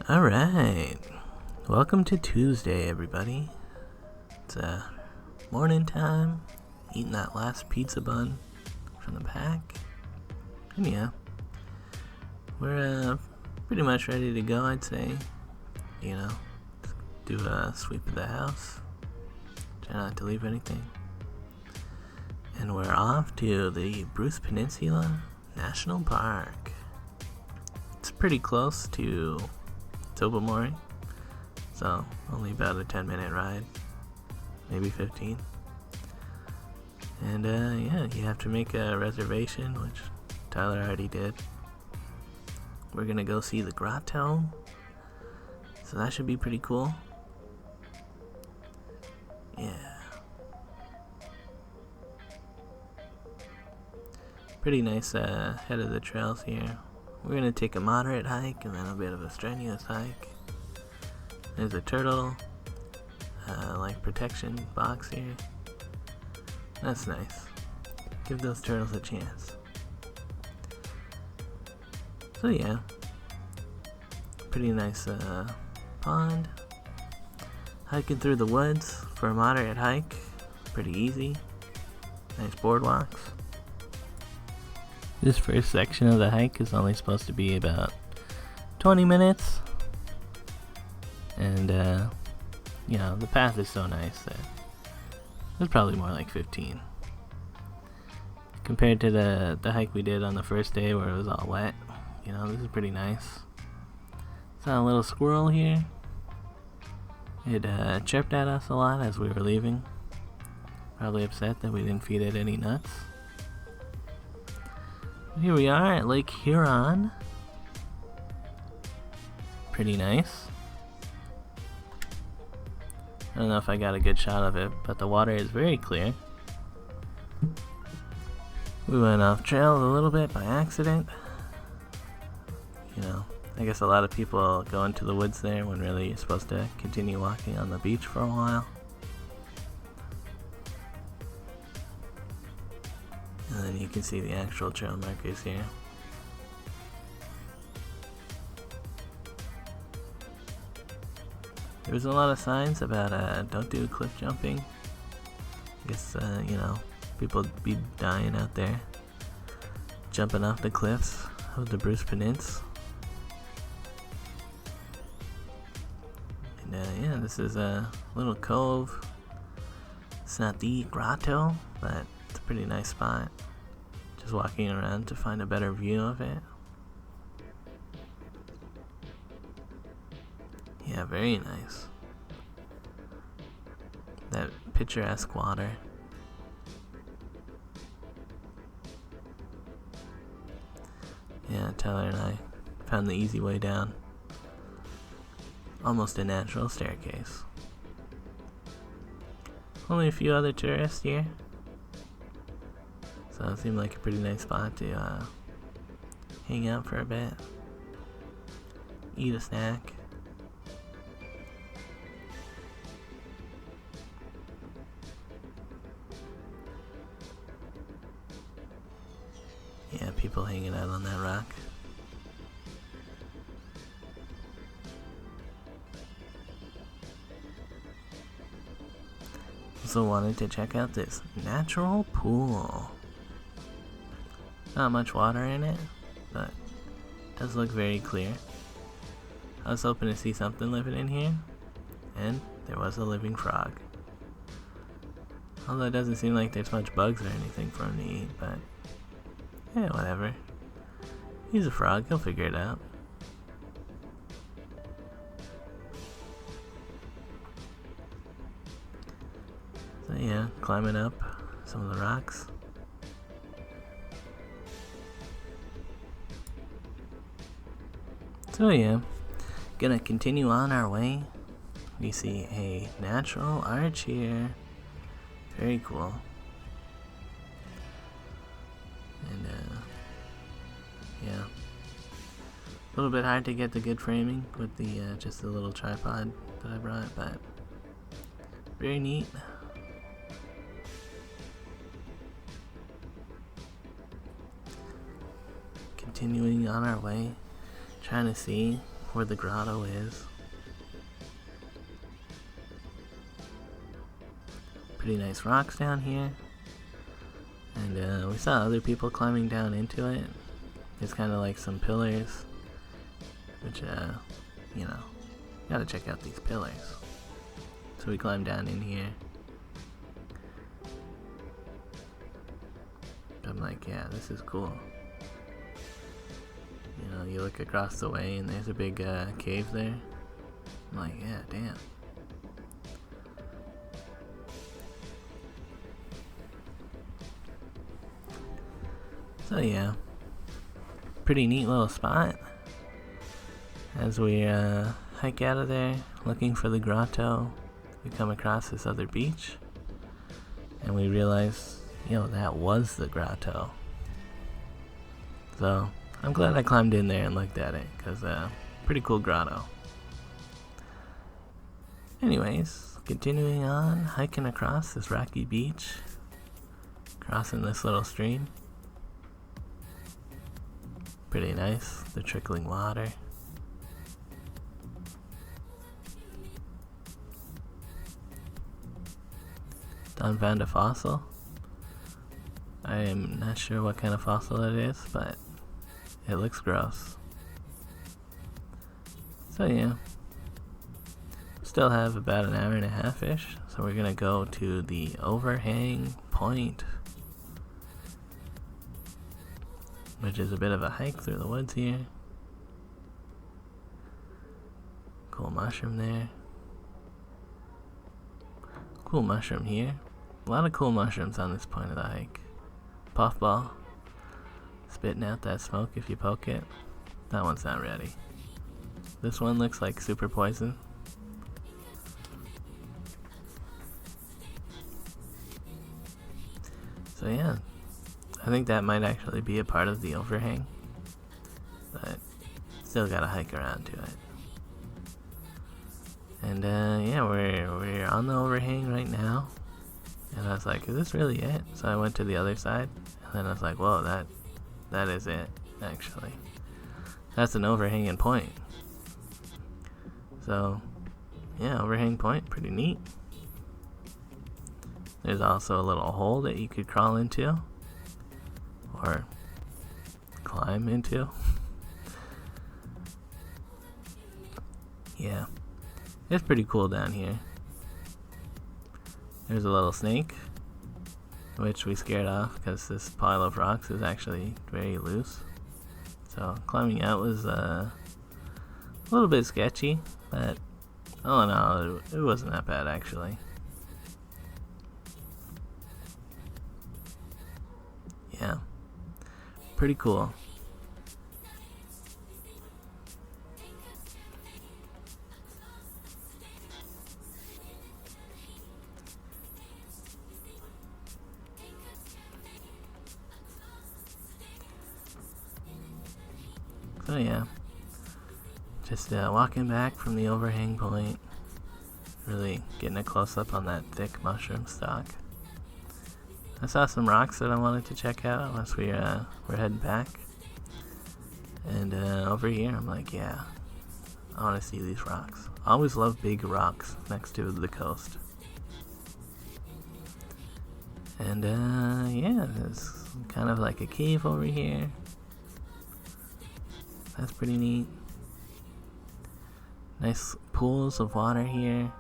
Alright, welcome to Tuesday, everybody. It's morning time, eating that last pizza bun from the pack. And yeah, we're pretty much ready to go, I'd say. You know, do a sweep of the house, try not to leave anything. And we're off to the Peninsula National Park. It's pretty close to Tobermory, so only about a 10-minute ride, maybe 15. And yeah, you have to make a reservation, which Tyler already did. We're gonna go see the grotto, so that should be pretty cool. Yeah, pretty nice head of the trails here. We're gonna take a moderate hike and then a bit of a strenuous hike. There's a turtle, like protection box here. That's nice. Give those turtles a chance. So yeah, pretty nice pond. Hiking through the woods for a moderate hike, pretty easy. Nice boardwalks. This first section of the hike is only supposed to be about 20 minutes. And, you know, the path is so nice that it's probably more like 15. Compared to the hike we did on the first day where it was all wet. You know, this is pretty nice. Saw a little squirrel here. It chirped at us a lot as we were leaving. Probably upset that we didn't feed it any nuts. Here we are at Lake Huron. Pretty nice. I don't know if I got a good shot of it, but the water is very clear. We went off trail a little bit by accident. You know, I guess a lot of people go into the woods there when really you're supposed to continue walking on the beach for a while. And then you can see the actual trail markers here. There was a lot of signs about don't do cliff jumping. I guess, you know, people be dying out there jumping off the cliffs of the Peninsula. And yeah, this is a little cove. It's not the grotto, but it's a pretty nice spot. Just walking around to find a better view of it. Yeah, very nice. That picturesque water. Yeah, Tyler and I found the easy way down. Almost a natural staircase. Only a few other tourists here. So it seemed like a pretty nice spot to hang out for a bit. Eat a snack. Yeah, people hanging out on that rock. Also wanted to check out this natural pool. Not much water in it, but it does look very clear. I was hoping to see something living in here, and there was a living frog. Although it doesn't seem like there's much bugs or anything for him to eat, but yeah, whatever. He's a frog, he'll figure it out. So yeah, climbing up some of the rocks. So yeah, gonna continue on our way. We see a natural arch here. Very cool. And yeah, a little bit hard to get the good framing with the just the little tripod that I brought, but very neat. Continuing on our way, trying to see where the grotto is. Pretty nice rocks down here. And we saw other people climbing down into it. It's kind of like some pillars, which, you know, gotta check out these pillars. So we climbed down in here. I'm like, yeah, this is cool. You know, you look across the way and there's a big cave there. I'm like, yeah, damn. So yeah, pretty neat little spot. As we hike out of there, looking for the grotto, we come across this other beach, and we realize, you know, that was the grotto. So I'm glad I climbed in there and looked at it, because pretty cool grotto. Anyways, continuing on, hiking across this rocky beach, crossing this little stream. Pretty nice, the trickling water. Don found a fossil. I am not sure what kind of fossil it is, but it looks gross. So yeah, still have about an hour and a half-ish, so we're gonna go to the overhang point, which is a bit of a hike through the woods here. Cool mushroom there. Cool mushroom here. A lot of cool mushrooms on this point of the hike. Puffball. Spitting out that smoke if you poke it. That one's not ready. This one looks like super poison. So yeah, I think that might actually be a part of the overhang, but still gotta hike around to it. And yeah, we're on the overhang right now, and I was like, is this really it? So I went to the other side, and then I was like, whoa, that is it, actually. That's an overhanging point. So yeah, overhang point, pretty neat. There's also a little hole that you could crawl into or climb into. Yeah, it's pretty cool down here. There's a little snake, which we scared off because this pile of rocks is actually very loose. So climbing out was a little bit sketchy, but all in all, it wasn't that bad actually. Yeah, pretty cool. So yeah, just walking back from the overhang point, really getting a close-up on that thick mushroom stalk. I saw some rocks that I wanted to check out once we're heading back. And over here, I'm like, yeah, I want to see these rocks. I always love big rocks next to the coast. And yeah, there's kind of like a cave over here. That's pretty neat. Nice pools of water here.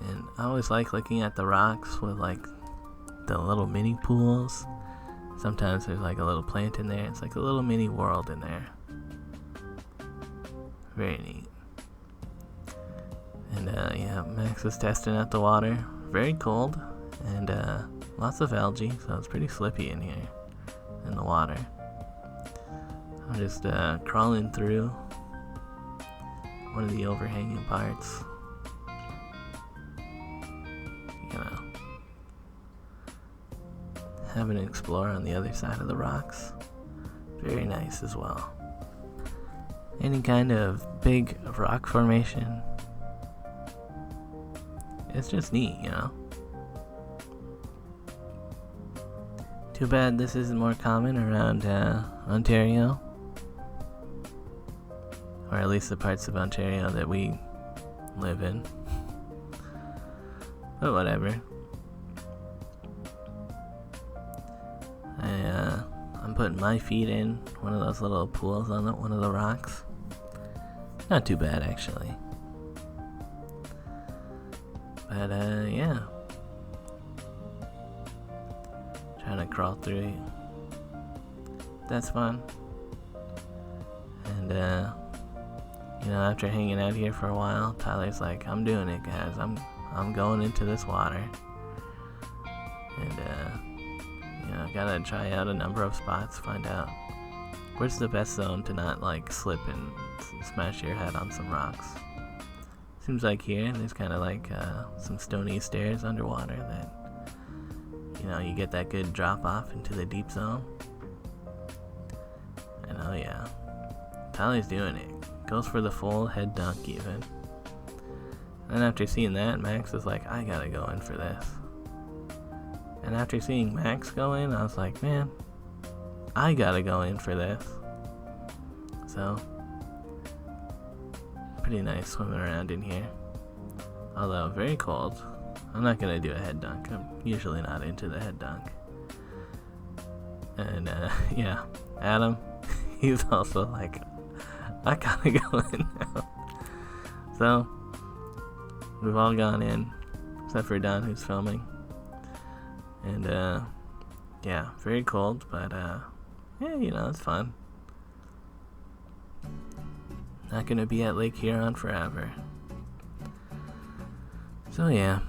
And I always like looking at the rocks with like the little mini pools. Sometimes there's like a little plant in there. It's like a little mini world in there. Very neat. And yeah, Max was testing out the water. Very cold and lots of algae, so it's pretty slippy in here in the water. I'm just crawling through one of the overhanging parts. You know, having an explore on the other side of the rocks. Very nice as well. Any kind of big rock formation, it's just neat, you know. Too bad this isn't more common around Ontario. or at least the parts of Ontario that we live in. But whatever. I'm putting my feet in one of those little pools on one of the rocks. Not too bad, actually. But yeah. Trying to crawl through it. That's fun. And after hanging out here for a while, Tyler's like, I'm doing it, guys. I'm going into this water. And gotta try out a number of spots, find out where's the best zone to not like slip and smash your head on some rocks. Seems like here there's kind of like some stony stairs underwater that you get that good drop off into the deep zone. And oh yeah, Tyler's doing it. Goes for the full head dunk even. And after seeing that, Max was like, I gotta go in for this. And after seeing Max go in, I was like, man, I gotta go in for this. So, pretty nice swimming around in here. Although, very cold. I'm not gonna do a head dunk. I'm usually not into the head dunk. And, yeah, Adam, he's also like, I gotta go in now. So, we've all gone in, except for Don, who's filming. And, yeah, very cold, but, yeah, it's fun. Not gonna be at Lake Huron forever. So, yeah,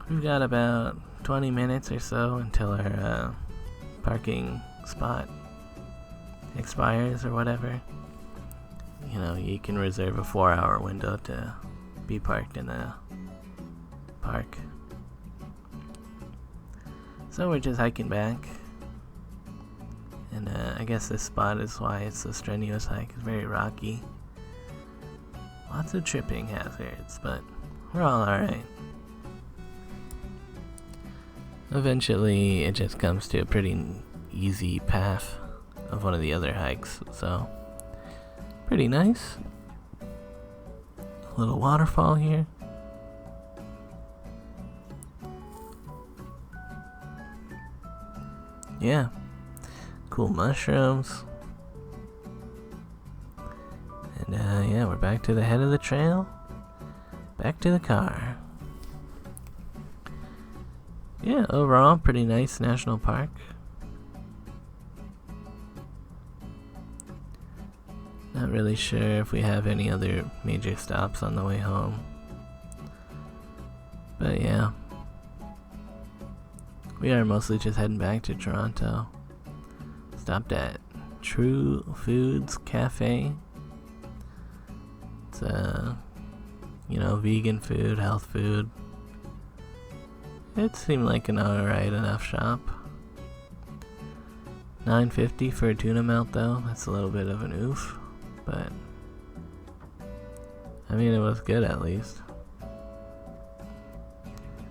we've got about 20 minutes or so until our, parking spot expires or whatever. You can reserve a 4-hour window to be parked in the park. So we're just hiking back, and I guess this spot is why it's a strenuous hike. It's very rocky, lots of tripping hazards, but we're all alright. Eventually it just comes to a pretty easy path of one of the other hikes, so pretty nice. A little waterfall here. Yeah, cool mushrooms. And yeah, we're back to the head of the trail. Back to the car. Yeah, overall, pretty nice national park. Not really sure if we have any other major stops on the way home. But yeah. We are mostly just heading back to Toronto. Stopped at True Foods Cafe. It's vegan food, health food. It seemed like an alright enough shop. $9.50 for a tuna melt though. That's a little bit of an oof, but I mean it was good at least.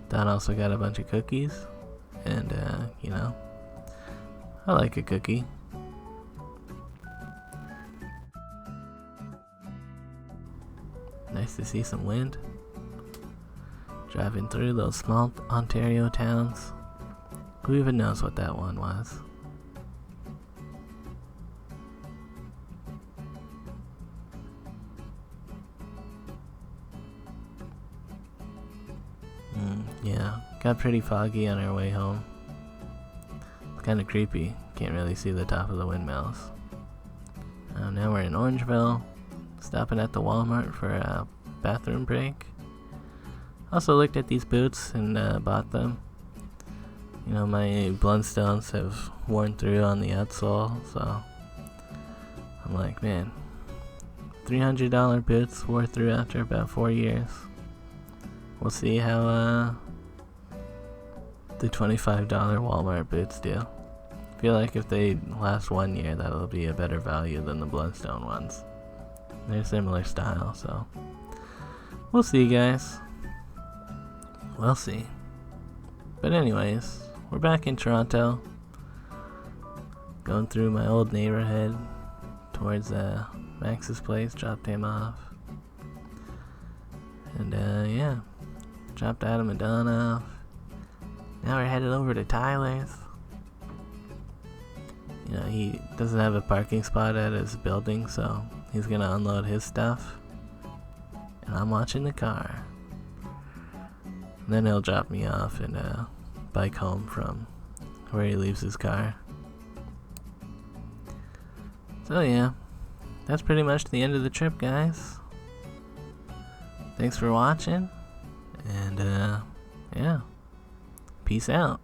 Don also got a bunch of cookies. And, I like a cookie. Nice to see some wind. Driving through those small Ontario towns. Who even knows what that one was? Yeah, got pretty foggy on our way home. It's kind of creepy. Can't really see the top of the windmills. Now we're in Orangeville, stopping at the Walmart for a bathroom break. Also looked at these boots and bought them. My Blundstones have worn through on the outsole, so I'm like, man, $300 boots wore through after about 4 years. We'll see how the $25 Walmart boots do. I feel like if they last 1 year, that'll be a better value than the Blundstone ones. They're similar style, so we'll see, guys. We'll see. But anyways, we're back in Toronto. Going through my old neighborhood towards Max's place, dropped him off. And yeah, dropped Adam and Don off. Now we're headed over to Tyler's. You know, he doesn't have a parking spot at his building, so he's gonna unload his stuff. And I'm watching the car. And then he'll drop me off and bike home from where he leaves his car. So yeah, that's pretty much the end of the trip, guys. Thanks for watching, and yeah, peace out.